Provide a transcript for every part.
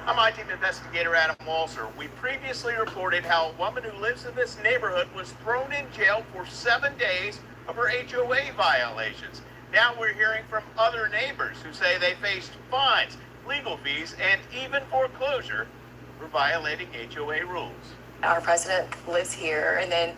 I'm I-Team investigator Adam Walser. We previously reported how a woman who lives in this neighborhood was thrown in jail for 7 days of her HOA violations. Now we're hearing from other neighbors who say they faced fines, legal fees, and even foreclosure for violating HOA rules. Our president lives here, and then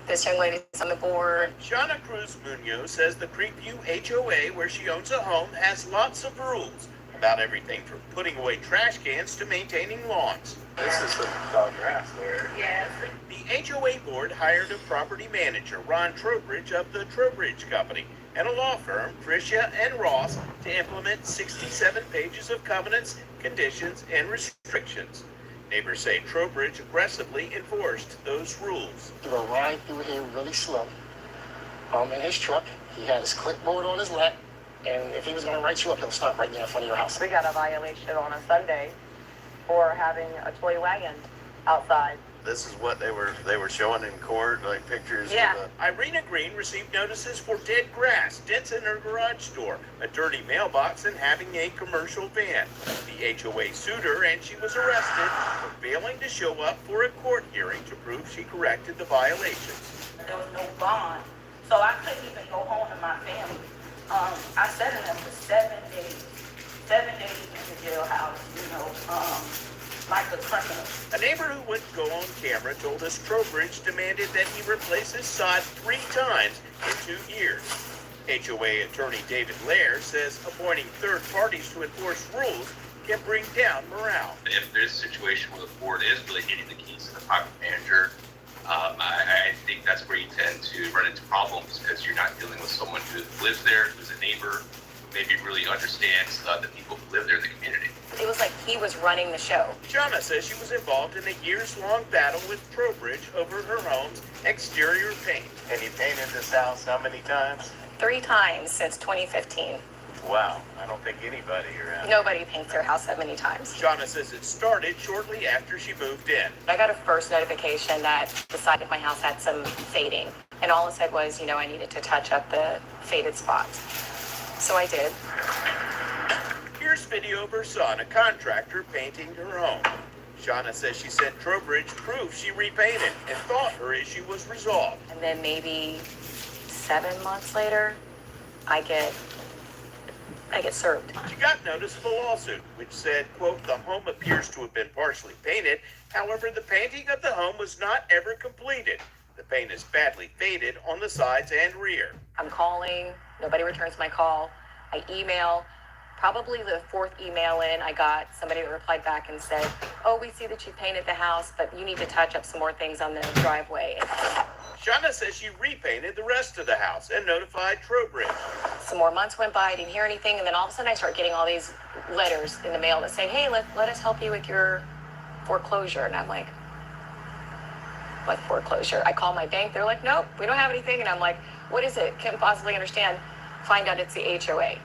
this young lady's on the board. Shauna Cruz Munoz says the Creekview HOA, where she owns a home, has lots of rules about everything from putting away trash cans to maintaining lawns. This is some tall grass there. Yes. The HOA board hired a property manager, Ron Trowbridge of the Trowbridge Company, and a law firm, Tricia and Ross, to implement 67 pages of covenants, conditions, and restrictions. Neighbors say Trowbridge aggressively enforced those rules. He will ride through here really slow. In his truck, he had his clipboard on his lap, and if he was going to write you up, he'll stop right there in front of your house. We got a violation on a Sunday for having a toy wagon outside. This is what they were showing in court, like pictures. Yeah. Of Irina Green received notices for dead grass, dents in her garage door, a dirty mailbox, and having a commercial van. The HOA sued her, and she was arrested for failing to show up for a court hearing to prove she corrected the violations. There was no bond, so I couldn't even go home to my family. I sat in them for 7 days. 7 days in the jailhouse, like a criminal. A neighbor who wouldn't go on camera told us Trowbridge demanded that he replace his sod 3 times in 2 years. HOA attorney David Lair says appointing third parties to enforce rules can bring down morale. If there's a situation where the board is really hitting the keys to the property manager, I think that's where you tend to run into problems because you're not dealing with someone who lives there, who's a neighbor, who maybe really understands the people who live there in the community. It was like he was running the show. Shauna says she was involved in a years-long battle with Trowbridge over her home's exterior paint. and he painted this house how many times? 3 times since 2015. Wow, I don't think anybody around. Nobody paints their house that many times. Shauna says it started shortly after she moved in. I got a first notification that the side of my house had some fading. And all it said was, I needed to touch up the faded spots. So I did. Here's video of her son, a contractor, painting her home. Shauna says she sent Trowbridge proof she repainted and thought her issue was resolved. And then maybe 7 months later, I get served. She got notice of a lawsuit, which said, quote, the home appears to have been partially painted. However, the painting of the home was not ever completed. The paint is badly faded on the sides and rear. I'm calling, nobody returns my call. I email. Probably the 4th email in, I got somebody that replied back and said, oh, we see that you painted the house, but you need to touch up some more things on the driveway. Shauna says she repainted the rest of the house and notified Trowbridge. Some more months went by, I didn't hear anything, and then all of a sudden I start getting all these letters in the mail that say, hey, let us help you with your foreclosure. And I'm like, what foreclosure? I call my bank, they're like, nope, we don't have anything. And I'm like, what is it? Can't possibly understand. Find out it's the HOA.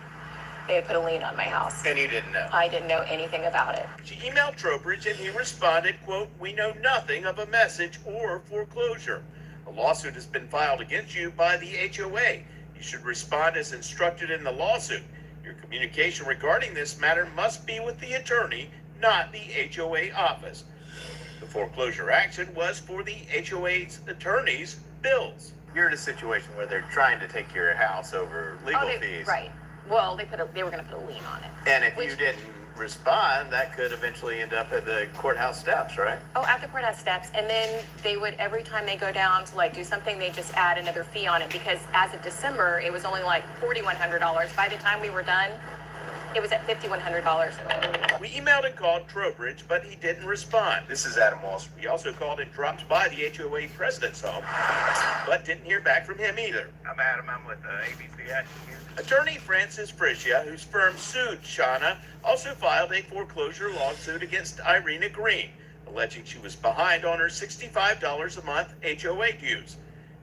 They had put a lien on my house. And you didn't know? I didn't know anything about it. She emailed Trowbridge and he responded, quote, we know nothing of a message or foreclosure. A lawsuit has been filed against you by the HOA. You should respond as instructed in the lawsuit. Your communication regarding this matter must be with the attorney, not the HOA office. The foreclosure action was for the HOA's attorney's bills. You're in a situation where they're trying to take your house over legal fees. Right. Well, they were going to put a lien on it. And if you didn't respond, that could eventually end up at the courthouse steps, right? Oh, after courthouse steps. And then they would, every time they go down to do something, they just add another fee on it. Because as of December, it was only $4,100. By the time we were done, it was at $5,100. We emailed and called Trowbridge, but he didn't respond. This is Adam Walsh. We also called and dropped by the HOA president's home, but didn't hear back from him either. I'm Adam. I'm with ABC Action News. Attorney Francis Frischia, whose firm sued Shauna, also filed a foreclosure lawsuit against Irina Green, alleging she was behind on her $65 a month HOA dues.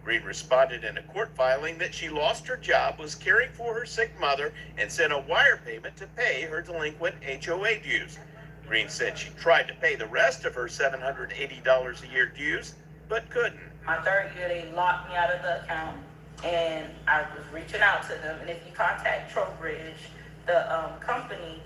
Green responded in a court filing that she lost her job, was caring for her sick mother, and sent a wire payment to pay her delinquent HOA dues. Green said she tried to pay the rest of her $780 a year dues, but couldn't. My 3rd year, they locked me out of the account, and I was reaching out to them. And if you contact Trowbridge, the company,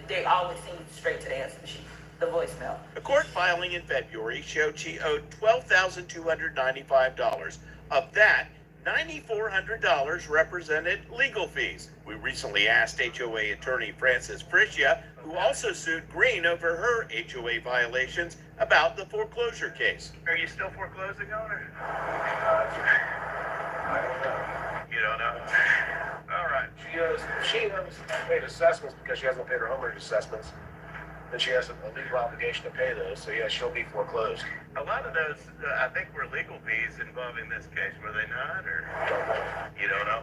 they always send you straight to the answer machine, the voicemail. A court filing in February showed she owed $12,295. Of that, $9,400 represented legal fees. We recently asked HOA attorney Francis Frischia, who also sued Green over her HOA violations, about the foreclosure case. Are you still foreclosing on her? I don't know. You don't know? All right. She owes paid assessments because she hasn't paid her homeowner's assessments. And she has a legal obligation to pay those, so yeah, she'll be foreclosed. A lot of those, I think, were legal fees involving this case, were they not? Or Don't know. you don't know?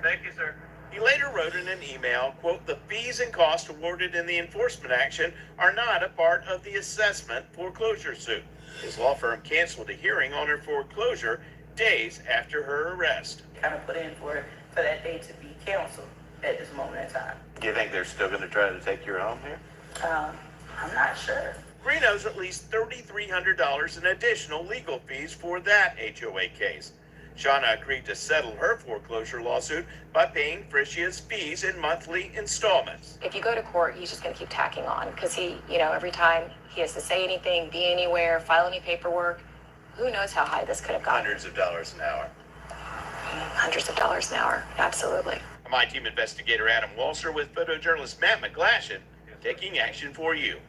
Thank you, sir. He later wrote in an email, quote, "The fees and costs awarded in the enforcement action are not a part of the assessment foreclosure suit." His law firm canceled a hearing on her foreclosure days after her arrest. Kind of put in for that day to be canceled at this moment in time. Do you think they're still going to try to take your home here? I'm not sure. Green owes at least $3,300 in additional legal fees for that HOA case. Shauna agreed to settle her foreclosure lawsuit by paying Frischia's fees in monthly installments. If you go to court, he's just going to keep tacking on because he, every time he has to say anything, be anywhere, file any paperwork, who knows how high this could have gotten. Hundreds of dollars an hour. Hundreds of dollars an hour. Absolutely. My team investigator Adam Walser with photojournalist Matt McGlashan taking action for you.